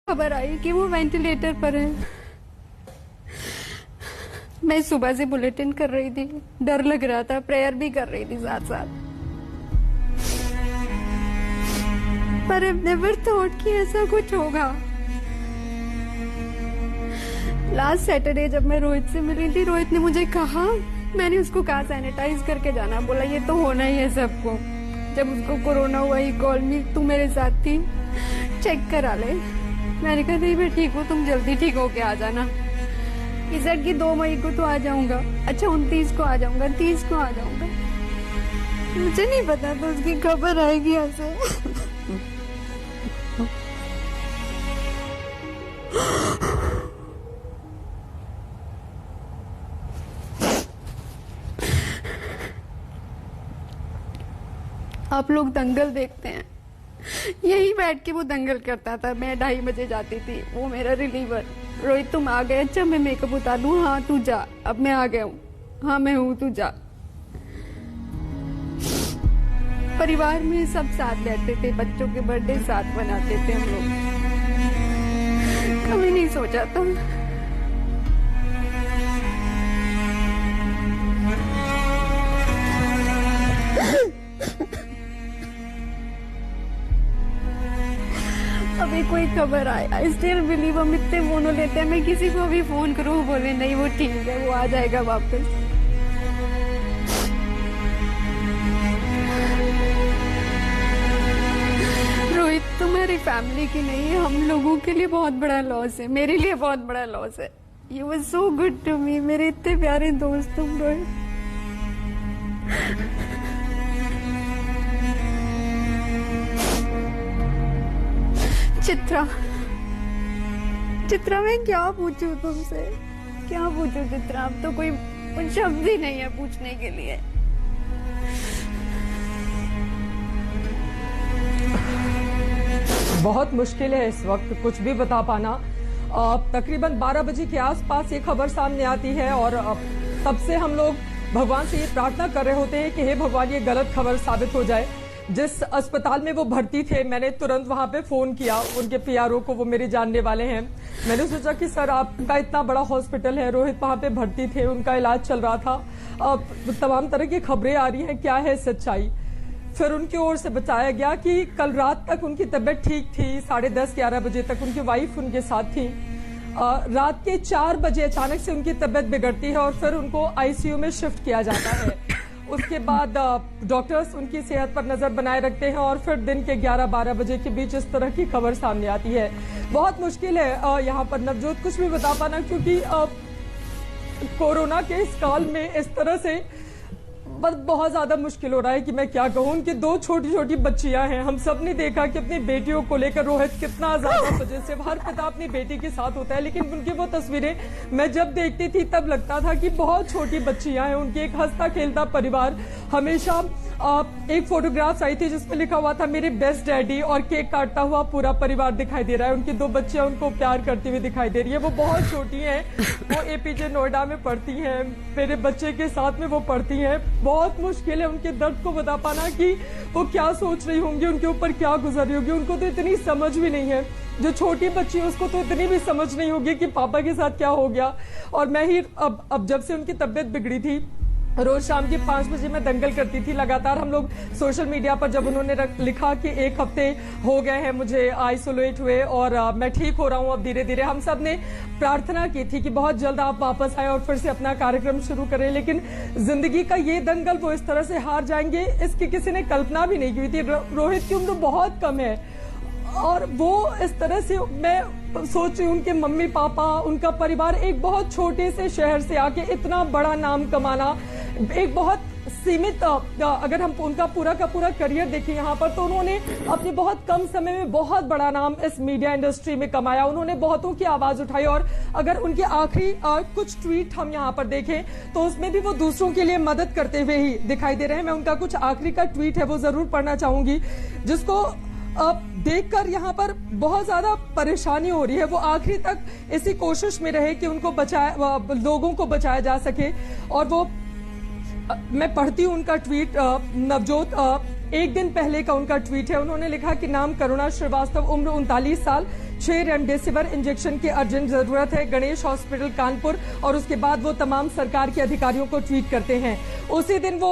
खबर आई कि वो वेंटिलेटर पर है। मैं सुबह से बुलेटिन कर रही थी, डर लग रहा था, प्रेयर भी कर रही थी साथ साथ, पर आई नेवर थॉट कि ऐसा कुछ होगा। लास्ट सैटरडे जब मैं रोहित से मिली थी, रोहित ने मुझे कहा, मैंने उसको कहा सैनिटाइज करके जाना, बोला ये तो होना ही है सबको। जब उसको कोरोना हुआ ही कॉल मी, तू मेरे साथ थी, चेक करा ले। मैंने कहा नहीं मैं ठीक हूँ, तुम जल्दी ठीक होके आ जाना। इजट की 2 मई को तो आ जाऊंगा, अच्छा 29 को आ जाऊंगा, 30 को आ जाऊंगा। मुझे नहीं पता तो उसकी खबर आएगी ऐसे। आप लोग दंगल देखते हैं, यही बैठ के वो दंगल करता था। मैं 2:30 बजे जाती थी, वो मेरा रिलीवर। रोहित तुम आ गए, अच्छा मैं मेकअप उतार लूं, हाँ तू जा, अब मैं आ गया हूँ, हाँ मैं हूँ तू जा। परिवार में सब साथ बैठते थे, बच्चों के बर्थडे साथ बनाते थे हम लोग। कभी नहीं सोचा था अभी कोई खबर आए। आई स्टिल बिलीव, हम इतने फोन लेते हैं, मैं किसी को भी फोन करूँ बोले नहीं वो ठीक है, वो आ जाएगा वापस। रोहित तुम्हारी फैमिली की नहीं है, हम लोगों के लिए बहुत बड़ा लॉस है, मेरे लिए बहुत बड़ा लॉस है। You was so good to me, मेरे इतने प्यारे दोस्त तुम रोहित। चित्रा, चित्रा मैं क्या पूछूं तुमसे, क्या पूछूं चित्रा, अब तो कोई शब्द ही नहीं है पूछने के लिए। बहुत मुश्किल है इस वक्त कुछ भी बता पाना। तकरीबन 12 बजे के आसपास ये खबर सामने आती है और तब से हम लोग भगवान से ये प्रार्थना कर रहे होते हैं कि हे भगवान ये गलत खबर साबित हो जाए। जिस अस्पताल में वो भर्ती थे, मैंने तुरंत वहां पे फोन किया उनके पीआरओ को, वो मेरे जानने वाले हैं। मैंने सोचा कि सर आपका इतना बड़ा हॉस्पिटल है, रोहित वहां पे भर्ती थे, उनका इलाज चल रहा था, अब तमाम तरह की खबरें आ रही हैं, क्या है सच्चाई। फिर उनकी ओर से बताया गया कि कल रात तक उनकी तबीयत ठीक थी, 10:30-11 बजे तक उनकी वाइफ उनके साथ थी। रात के 4 बजे अचानक से उनकी तबीयत बिगड़ती है और फिर उनको आईसीयू में शिफ्ट किया जाता है। उसके बाद डॉक्टर्स उनकी सेहत पर नजर बनाए रखते हैं और फिर दिन के 11-12 बजे के बीच इस तरह की खबर सामने आती है। बहुत मुश्किल है यहाँ पर नवजोत कुछ भी बता पाना, क्योंकि कोरोना के इस काल में इस तरह से बहुत ज्यादा मुश्किल हो रहा है कि मैं क्या कहूँ। उनकी 2 छोटी छोटी बच्चियां हैं। हम सब ने देखा कि अपनी बेटियों को लेकर रोहित कितना ज्यादा पजेसिव, हर पिता अपनी बेटी के साथ होता है, लेकिन उनकी वो तस्वीरें मैं जब देखती थी तब लगता था कि बहुत छोटी बच्चियां हैं उनकी। एक हंसता खेलता परिवार, हमेशा एक फोटोग्राफ्स आई थी जिसमें लिखा हुआ था मेरे बेस्ट डैडी, और केक काटता हुआ पूरा परिवार दिखाई दे रहा है। उनकी 2 बच्चियां उनको प्यार करती हुई दिखाई दे रही है। वो बहुत छोटी हैं, वो एपीजे नोएडा में पढ़ती हैं, मेरे बच्चे के साथ में वो पढ़ती हैं। बहुत मुश्किल है उनके दर्द को बता पाना कि वो क्या सोच रही होंगी, उनके ऊपर क्या गुजर रही होगी। उनको तो इतनी समझ भी नहीं है, जो छोटी बच्ची है उसको तो इतनी भी समझ नहीं होगी कि पापा के साथ क्या हो गया। और मैं ही अब जब से उनकी तबीयत बिगड़ी थी, रोज शाम के 5 बजे मैं दंगल करती थी लगातार। हम लोग सोशल मीडिया पर जब उन्होंने लिखा कि 1 हफ्ते हो गए हैं मुझे आइसोलेट हुए और मैं ठीक हो रहा हूं अब धीरे धीरे, हम सब ने प्रार्थना की थी कि बहुत जल्द आप वापस आए और फिर से अपना कार्यक्रम शुरू करें। लेकिन जिंदगी का ये दंगल वो इस तरह से हार जाएंगे, इसकी किसी ने कल्पना भी नहीं की थी। रोहित की उम्र बहुत कम है और वो इस तरह से, मैं सोच रही हूँ उनके मम्मी पापा, उनका परिवार एक बहुत छोटे से शहर से आके इतना बड़ा नाम कमाना, एक बहुत सीमित, अगर हम उनका पूरा का पूरा करियर देखें यहाँ पर, तो उन्होंने अपने बहुत कम समय में बहुत बड़ा नाम इस मीडिया इंडस्ट्री में कमाया। उन्होंने बहुतों की आवाज उठाई और अगर उनके आखिरी कुछ ट्वीट हम यहाँ पर देखें तो उसमें भी वो दूसरों के लिए मदद करते हुए ही दिखाई दे रहे हैं। मैं उनका कुछ आखिरी का ट्वीट है वो जरूर पढ़ना चाहूंगी, जिसको देखकर यहाँ पर बहुत ज्यादा परेशानी हो रही है। वो आखिरी तक इसी कोशिश में रहे कि उनको लोगों को बचाया जा सके। और वो मैं पढ़ती हूँ उनका ट्वीट, नवजोत, 1 दिन पहले का उनका ट्वीट है। उन्होंने लिखा कि नाम करुणा श्रीवास्तव, उम्र 39 साल, 6 रेमडेसिविर इंजेक्शन की अर्जेंट जरूरत है। गणेश हॉस्पिटल कानपुर, और उसके बाद वो तमाम सरकार के अधिकारियों को ट्वीट करते हैं। उसी दिन वो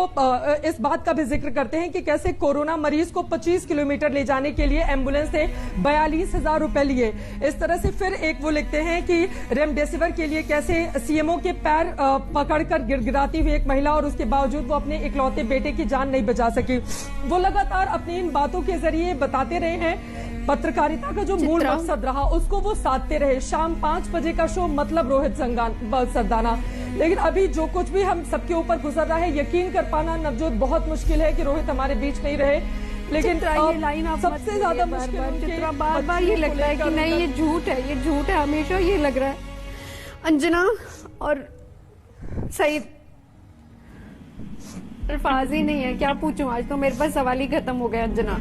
इस बात का भी जिक्र करते हैं कि कैसे कोरोना मरीज को 25 किलोमीटर ले जाने के लिए एम्बुलेंस से 42,000 रुपए लिए। इस तरह से फिर एक वो लिखते हैं कि रेमडेसिविर के लिए कैसे सीएमओ के पैर पकड़कर गिड़गिड़ाती हुई एक महिला, और उसके बावजूद वो अपने इकलौते बेटे की जान नहीं बचा सकी। वो लगातार अपनी इन बातों के जरिए बताते रहे हैं पत्रकारिता का जो मूल मकसद रहा उसको वो साधते रहे। शाम 5 बजे का शो, मतलब रोहित सरदाना। लेकिन अभी जो कुछ भी हम सबके ऊपर गुजर रहा है, यकीन कर पाना नवजोत बहुत मुश्किल है कि रोहित हमारे बीच नहीं रहे। लेकिन ये लाइन आप सबसे ज्यादा मुश्किल चित्रा बार ये लगता है कि नहीं, ये झूठ है, ये झूठ है, हमेशा ये लग रहा है। अंजना और सईद, अल्फाज ही नहीं है, क्या पूछूं, आज तो मेरे पास सवाल ही खत्म हो गया। अंजना,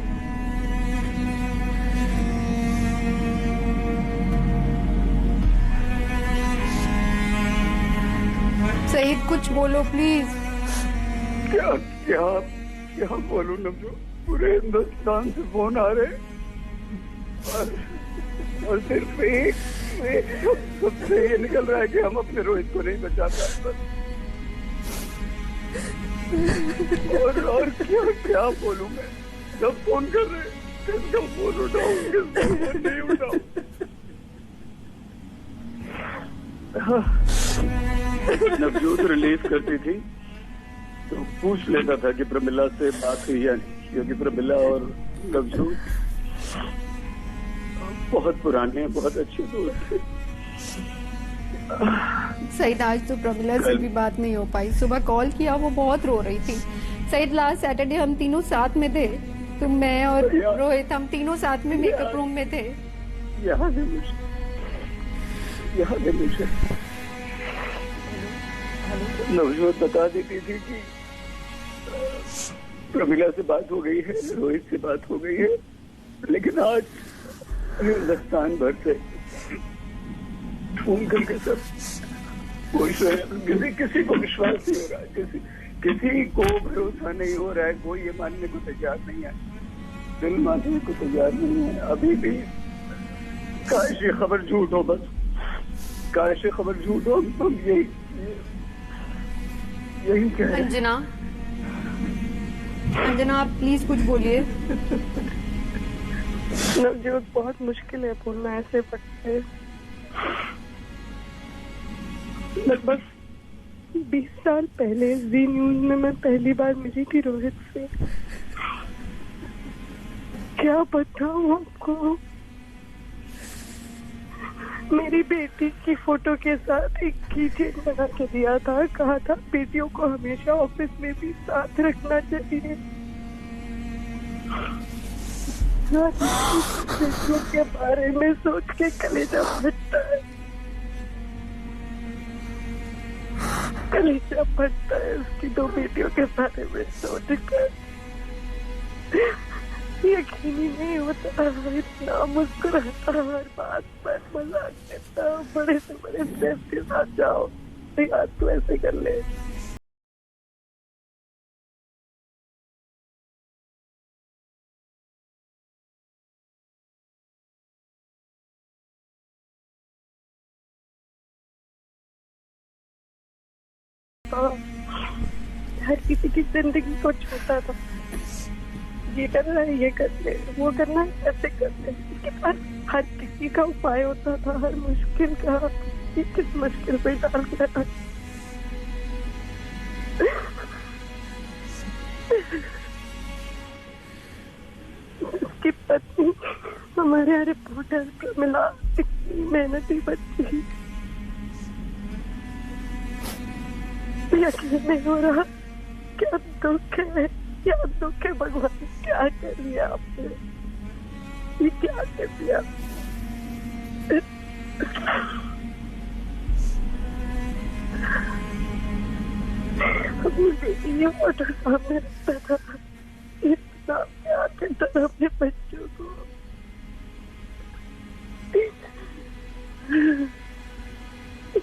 सईद कुछ बोलो प्लीज। क्या क्या क्या बोलूं नवजोत, पूरे हिंदुस्तान से फोन आ रहे और सिर्फ एक सबसे ये निकल रहा है कि हम अपने रोहित को नहीं बचा पाए। और क्या क्या बोलूं मैं, जब फोन कर रहे किसका फोन उठाऊं, किसका फोन नहीं उठाऊं। नवजोत रिलीज करती थी तो पूछ लेता था कि प्रमिला से बात हुई या नहीं, क्योंकि प्रमिला और नवजोत बहुत पुराने, बहुत अच्छे दोस्त थे। सईद, आज तो प्रमिला से भी बात नहीं हो पाई। सुबह कॉल किया, वो बहुत रो रही थी। सईद, लास्ट सैटरडे हम तीनों साथ में थे, तो मैं और रोहित, हम तीनों साथ में मेकअप रूम में थे। याद है मुझे नवजोत बता देती थी कि प्रमिला से बात हो गई है, रोहित से बात हो गई है, लेकिन आज हिंदुस्तान भर से फोन करके सब किसी को विश्वास नहीं हो रहा है, किसी को भरोसा नहीं हो रहा है, कोई ये मानने को तैयार नहीं है, दिल मानने को तैयार नहीं है अभी भी। काश ये खबर झूठ हो, बस काश ये खबर झूठ हो। हम यही कह रहे हैं। अंजना आप प्लीज कुछ बोलिए। नवजोत, बहुत मुश्किल है बोलना ऐसे वक्त पे। लगभग 20 साल पहले जी न्यूज में मैं पहली बार मिली थी रोहित से। क्या बताऊं आपको, मेरी बेटी की फोटो के साथ एक कीचेन बना के दिया था, कहा था बेटियों को हमेशा ऑफिस में भी साथ रखना चाहिए। बेटियों के बारे में सोच के कलेजा फटता है, कलेजा फटता है उसकी 2 बेटियों के बारे में सोच कर। यकीन ही नहीं होता, इतना मुस्कुराता, हर बात पर मजाक करता, बड़े से बड़े स्टेप के साथ जाओ, यार तू ऐसे कर ले। हर किसी की जिंदगी को छूता था, ये करना है, ये कर ले, वो करना है, ऐसे कर ले। इसके पास हर किसी का उपाय होता था, हर मुश्किल का। ये किस मुश्किल पे डाल दिया। उसकी पत्नी हमारे रिपोर्टर प्रमिला इतनी मेहनती बच्ची, यकीन नहीं हो रहा। क्या दुख है, क्या दुख है भगवान, क्या कर दिया आपने, ये क्या कर दिया। अपनी बेटी ये फोटो सामने रखता था, इतना प्यार करता था अपने बच्चों को।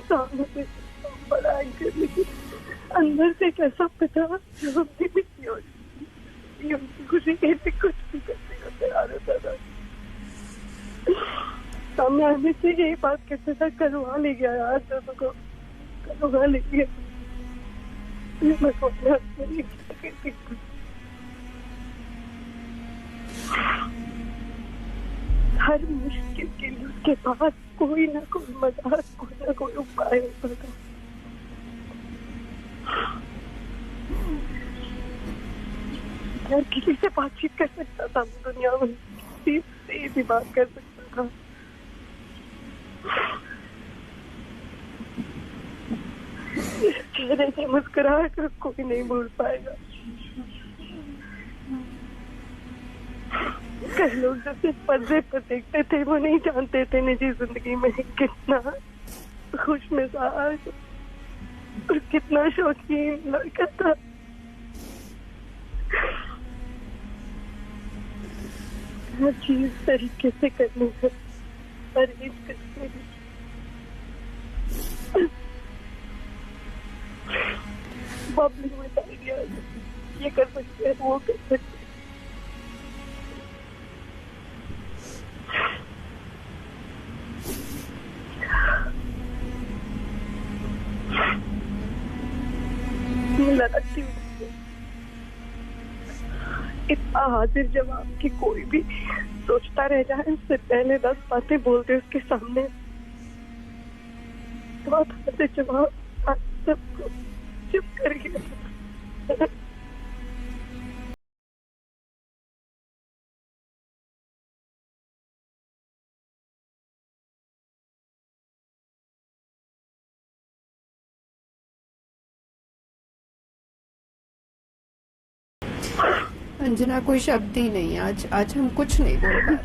सामने से बड़ा कर, लेकिन अंदर से कैसा पता जो अपनी बेटी हो, उनकी खुशी के लिए कुछ भी करने को तैयार होता था। सामने आने से यही बात कहते था, करवा ले गया यार, दोनों को करवा ले गया। मैं हर मुश्किल के लिए उसके पास कोई ना कोई मजाक, कोई ना कोई उपाय होता था। हर किसी से बातचीत कर सकता था दुनिया में, किसी से भी बात कर सकता था। चेहरे से मुस्कुराहट कर कोई नहीं भूल पाएगा। कई लोग जो सिर्फ पर्दे पर देखते थे वो नहीं जानते थे निजी जिंदगी में कितना खुश मिजाज और कितना शौकीन लड़का था। हर चीज तरीके से करने का परहेज करते हैं। बबलिंग में आइडिया ये कर सकते हैं, वो कर सकते हैं। लगती इतना हाजिर जवाब कि कोई भी सोचता रह जाए, उससे पहले 10 बातें बोलते उसके सामने। बहुत हाजिर जवाब सबको चुप कर गया। अंजना कोई शब्द ही नहीं, आज हम कुछ नहीं बोल पा रहे।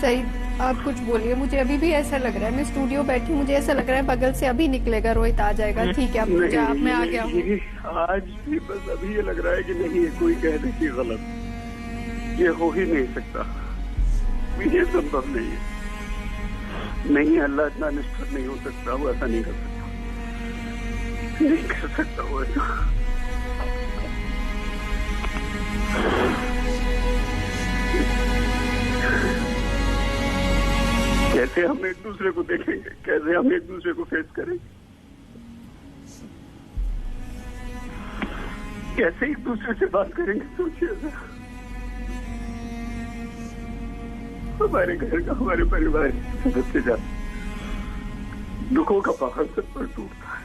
सही, आप कुछ बोलिए। मुझे अभी भी ऐसा लग रहा है, मैं स्टूडियो बैठी, मुझे ऐसा लग रहा है बगल से अभी निकलेगा रोहित, आ जाएगा। ठीक है, अब मुझे आप, मैं आ गया हूँ। आज भी बस अभी ये लग रहा है कि नहीं, कोई कह दे कि गलत, ये हो ही नहीं सकता, ये संभव नहीं है। नहीं, अल्लाह इतना निष्ठुर नहीं हो सकता, वो ऐसा नहीं कर सकता, नहीं कर सकता वो ऐसा। कैसे हम एक दूसरे को देखेंगे, कैसे हम एक दूसरे को फेस करेंगे, कैसे एक दूसरे से बात करेंगे, सोचिए। हमारे घर का, हमारे परिवार के सदस्य जाते, दुखों का पहाड़ सब पर टूटता है।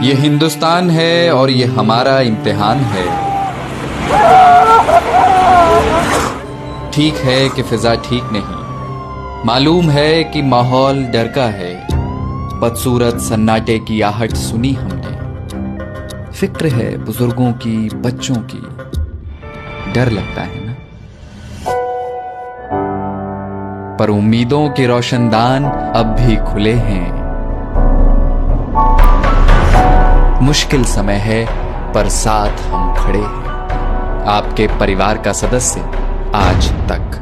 ये हिंदुस्तान है और ये हमारा इम्तिहान है। ठीक है कि फिजा ठीक नहीं, मालूम है कि माहौल डर का है। बदसूरत सन्नाटे की आहट सुनी हमने, फिक्र है बुजुर्गों की, बच्चों की, डर लगता है ना। पर उम्मीदों के रोशनदान अब भी खुले हैं। मुश्किल समय है पर साथ हम खड़े हैं, आपके परिवार का सदस्य आज तक।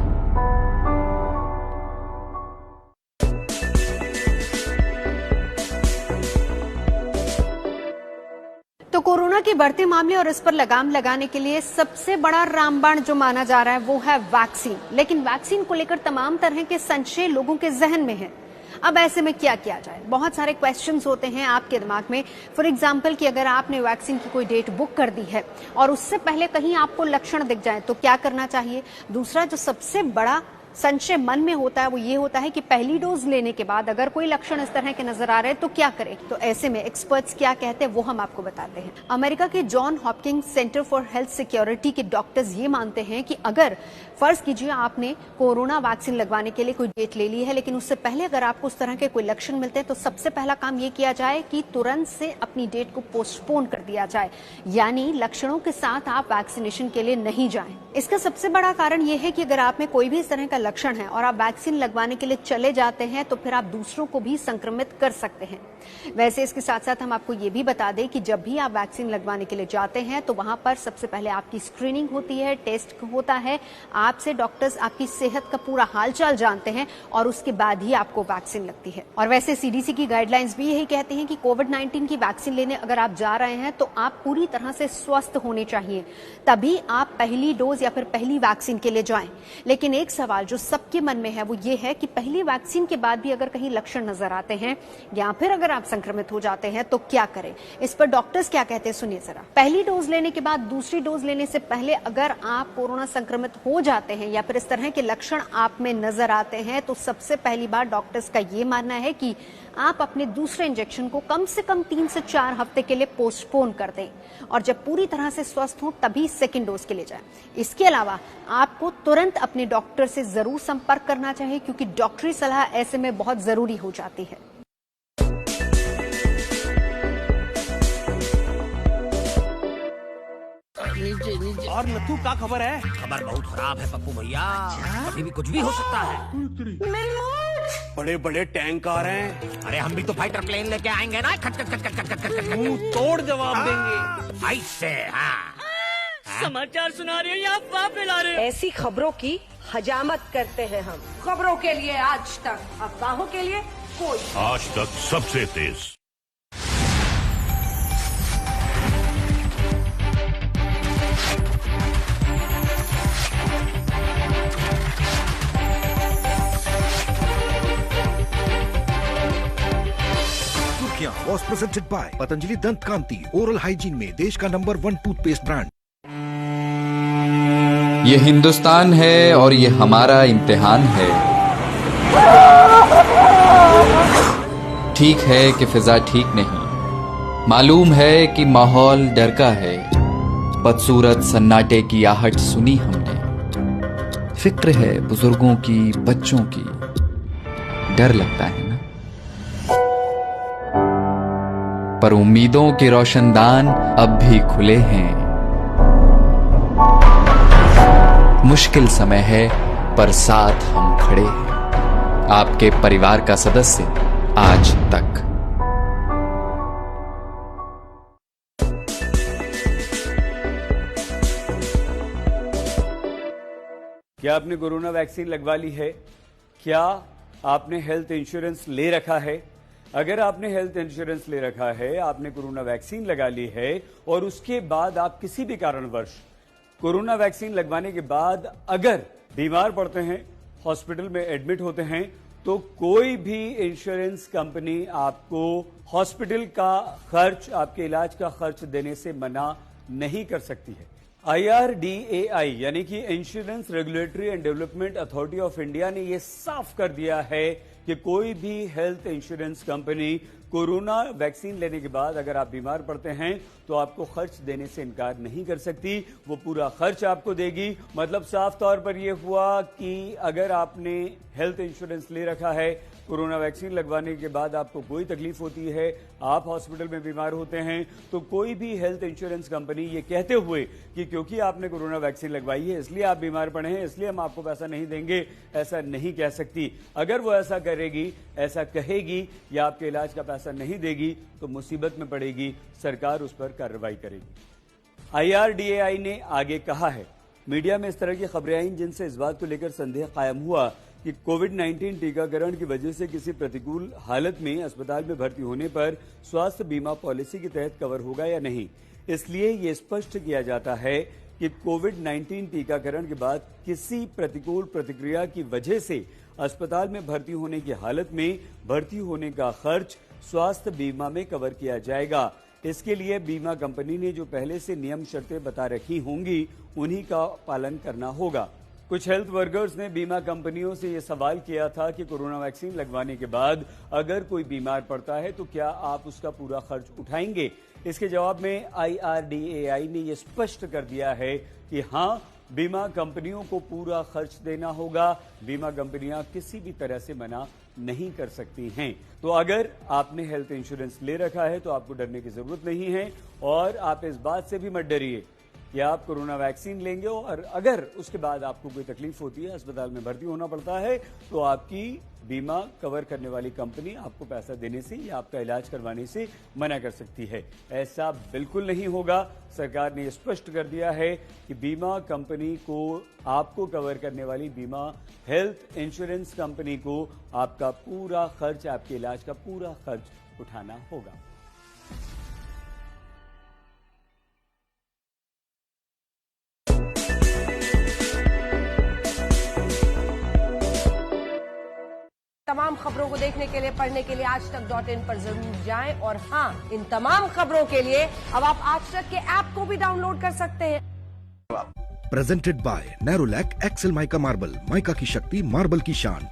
तो कोरोना के बढ़ते मामले और इस पर लगाम लगाने के लिए सबसे बड़ा रामबाण जो माना जा रहा है वो है वैक्सीन। लेकिन वैक्सीन को लेकर तमाम तरह के संशय लोगों के जहन में है। अब ऐसे में क्या किया जाए? बहुत सारे क्वेश्चंस होते हैं आपके दिमाग में। फॉर एग्जांपल कि अगर आपने वैक्सीन की कोई डेट बुक कर दी है और उससे पहले कहीं आपको लक्षण दिख जाए तो क्या करना चाहिए? दूसरा, जो सबसे बड़ा संशय मन में होता है वो ये होता है कि पहली डोज लेने के बाद अगर कोई लक्षण इस तरह के नजर आ रहे हैं तो क्या करें। तो ऐसे में एक्सपर्ट्स क्या कहते हैं वो हम आपको बताते हैं। अमेरिका के John Hopkins centre for health security के डॉक्टर्स ये मानते हैं कि अगर फर्ज कीजिए आपने कोरोना वैक्सीन लगवाने के लिए कोई डेट ले ली है, लेकिन उससे पहले अगर आपको उस तरह के कोई लक्षण मिलते हैं तो सबसे पहला काम ये किया जाए कि तुरंत से अपनी डेट को पोस्टपोन कर दिया जाए, यानी लक्षणों के साथ आप वैक्सीनेशन के लिए नहीं जाएं। इसका सबसे बड़ा कारण यह है कि अगर आप में कोई भी इस तरह का लक्षण है और आप वैक्सीन लगवाने के लिए चले जाते हैं तो फिर आप दूसरों को भी संक्रमित कर सकते हैं। वैसे इसके साथ साथ हम आपको ये भी बता दें कि जब भी आप वैक्सीन लगवाने के लिए जाते हैं तो वहां पर सबसे पहले आपकी स्क्रीनिंग होती है, टेस्ट होता है, आपसे डॉक्टर्स आपकी सेहत का पूरा हालचाल जानते हैं और उसके बाद ही आपको वैक्सीन लगती है। और वैसे सीडीसी की गाइडलाइंस भी यही कहती हैं कि कोविड-19 की वैक्सीन लेने अगर आप जा रहे हैं तो आप पूरी तरह से स्वस्थ होने चाहिए, तभी आप पहली डोज या फिर पहली वैक्सीन के लिए जाएं। लेकिन एक सवाल जो सबके मन में है वो ये है कि पहली वैक्सीन के बाद भी अगर कहीं लक्षण नजर आते हैं या फिर अगर आप संक्रमित हो जाते हैं तो क्या करें। इस पर डॉक्टर्स क्या कहते हैं सुनिए जरा। पहली डोज लेने के बाद दूसरी डोज लेने से पहले अगर आप कोरोना संक्रमित हो जाते हैं या फिर इस तरह के लक्षण आप में नजर आते हैं तो सबसे पहली बार डॉक्टर्स का ये मानना है कि आप अपने दूसरे इंजेक्शन को कम से कम 3 से 4 हफ्ते के लिए पोस्टपोन कर दें और जब पूरी तरह से स्वस्थ हो तभी सेकेंड डोज के लिए जाएं। इसके अलावा आपको तुरंत अपने डॉक्टर से जरूर संपर्क करना चाहिए क्योंकि डॉक्टरी सलाह ऐसे में बहुत जरूरी हो जाती है। और नथु क्या खबर है? खबर बहुत खराब है पप्पू भैया, अभी भी कुछ भी हो सकता है। बड़े बड़े टैंक आ रहे हैं। अरे हम भी तो फाइटर प्लेन लेके आएंगे ना, खट खट खट खट खट खट खट मुंह तोड़ जवाब देंगे ऐसे। समाचार सुना रहे हो या अफवाह फैला रहे हो? ऐसी खबरों की हजामत करते हैं हम। खबरों के लिए आज तक, अफवाहों के लिए कोई। आज तक सबसे तेज। was presented by पतंजलि दंत कांति ओरल हाइजीन में देश का नंबर 1 टूथपेस्ट ब्रांड। ये हिंदुस्तान है और ये हमारा इम्तिहान है। ठीक है कि फिजा ठीक नहीं, मालूम है कि माहौल डर का है। बदसूरत सन्नाटे की आहट सुनी हमने। फिक्र है बुजुर्गों की, बच्चों की, डर लगता है ना। पर उम्मीदों के रोशनदान अब भी खुले हैं। मुश्किल समय है पर साथ हम खड़े हैं, आपके परिवार का सदस्य आज तक। क्या आपने कोरोना वैक्सीन लगवा ली है? क्या आपने हेल्थ इंश्योरेंस ले रखा है? अगर आपने हेल्थ इंश्योरेंस ले रखा है, आपने कोरोना वैक्सीन लगा ली है और उसके बाद आप किसी भी कारणवश कोरोना वैक्सीन लगवाने के बाद अगर बीमार पड़ते हैं, हॉस्पिटल में एडमिट होते हैं, तो कोई भी इंश्योरेंस कंपनी आपको हॉस्पिटल का खर्च, आपके इलाज का खर्च देने से मना नहीं कर सकती है। IRDAI यानी कि insurance regulatory and development authority of India ने यह साफ कर दिया है कि कोई भी health insurance company corona vaccine लेने के बाद अगर आप बीमार पड़ते हैं तो आपको खर्च देने से इनकार नहीं कर सकती, वो पूरा खर्च आपको देगी। मतलब साफ तौर पर यह हुआ कि अगर आपने हेल्थ इंश्योरेंस ले रखा है, कोरोना वैक्सीन लगवाने के बाद आपको कोई तकलीफ होती है, आप हॉस्पिटल में बीमार होते हैं, तो कोई भी हेल्थ इंश्योरेंस कंपनी ये कहते हुए कि क्योंकि आपने कोरोना वैक्सीन लगवाई है इसलिए आप बीमार पड़े हैं, इसलिए हम आपको पैसा नहीं देंगे, ऐसा नहीं कह सकती। अगर वो ऐसा करेगी, ऐसा कहेगी या आपके इलाज का पैसा नहीं देगी तो मुसीबत में पड़ेगी, सरकार उस पर कार्रवाई करेगी। IRDAI ने आगे कहा है, मीडिया में इस तरह की खबरें आई जिनसे इस बात को लेकर संदेह कायम हुआ कि कोविड-19 टीकाकरण की वजह से किसी प्रतिकूल हालत में अस्पताल में भर्ती होने पर स्वास्थ्य बीमा पॉलिसी के तहत कवर होगा या नहीं। इसलिए ये स्पष्ट किया जाता है कि कोविड-19 टीकाकरण के बाद किसी प्रतिकूल प्रतिक्रिया की वजह से अस्पताल में भर्ती होने की हालत में भर्ती होने का खर्च स्वास्थ्य बीमा में कवर किया जाएगा। इसके लिए बीमा कंपनी ने जो पहले से नियम शर्तें बता रखी होंगी उन्हीं का पालन करना होगा। कुछ हेल्थ वर्कर्स ने बीमा कंपनियों से यह सवाल किया था कि कोरोना वैक्सीन लगवाने के बाद अगर कोई बीमार पड़ता है तो क्या आप उसका पूरा खर्च उठाएंगे। इसके जवाब में IRDAI ने यह स्पष्ट कर दिया है कि हां, बीमा कंपनियों को पूरा खर्च देना होगा। बीमा कंपनियां किसी भी तरह से मना नहीं कर सकती हैं। तो अगर आपने हेल्थ इंश्योरेंस ले रखा है तो आपको डरने की जरूरत नहीं है और आप इस बात से भी मत डरिए कि आप कोरोना वैक्सीन लेंगे और अगर उसके बाद आपको कोई तकलीफ होती है, अस्पताल में भर्ती होना पड़ता है, तो आपकी बीमा कवर करने वाली कंपनी आपको पैसा देने से या आपका इलाज करवाने से मना कर सकती है। ऐसा बिल्कुल नहीं होगा। सरकार ने स्पष्ट कर दिया है कि बीमा कंपनी को, आपको कवर करने वाली बीमा हेल्थ इंश्योरेंस कंपनी को आपका पूरा खर्च, आपके इलाज का पूरा खर्च उठाना होगा। तमाम खबरों को देखने के लिए, पढ़ने के लिए आजतक.in पर जरूर जाएं। और हाँ, इन तमाम खबरों के लिए अब आप आज तक के ऐप को भी डाउनलोड कर सकते हैं। Presented by Nerolac excel mica marble, mica की शक्ति, मार्बल की शान।